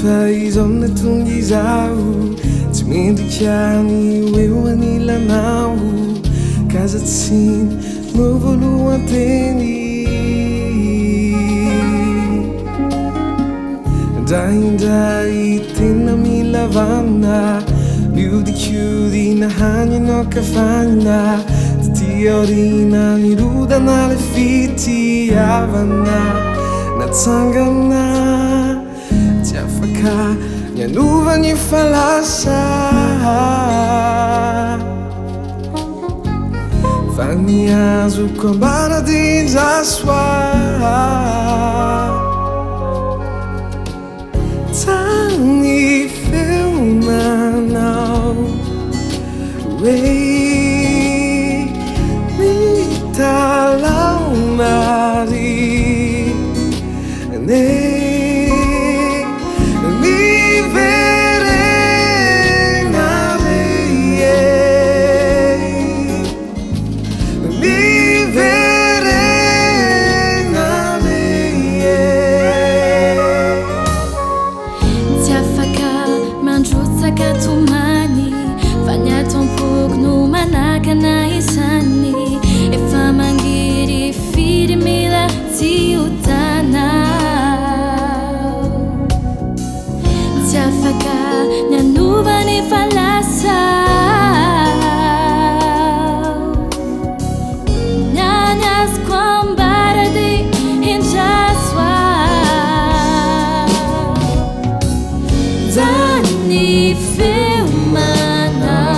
Fahaizao na tonga izao tsy mendrika ny eo anilanao kazatsiny no voalohanteny Indraindray tena mila vanina miodikodina hany anao kafanina ty aorina nirodana le fitiavana natsangana tsy afaka nianova ny falasa fa niazoko ambaradindrasoa tany feonanao hoe mitalaomary ne Katumani fanya tompoko no manakana isany efa mangiry firy mila tsy utanao tsy afaka nianova ny falasa nianyazoko ambarady hindrasoa zany feu manao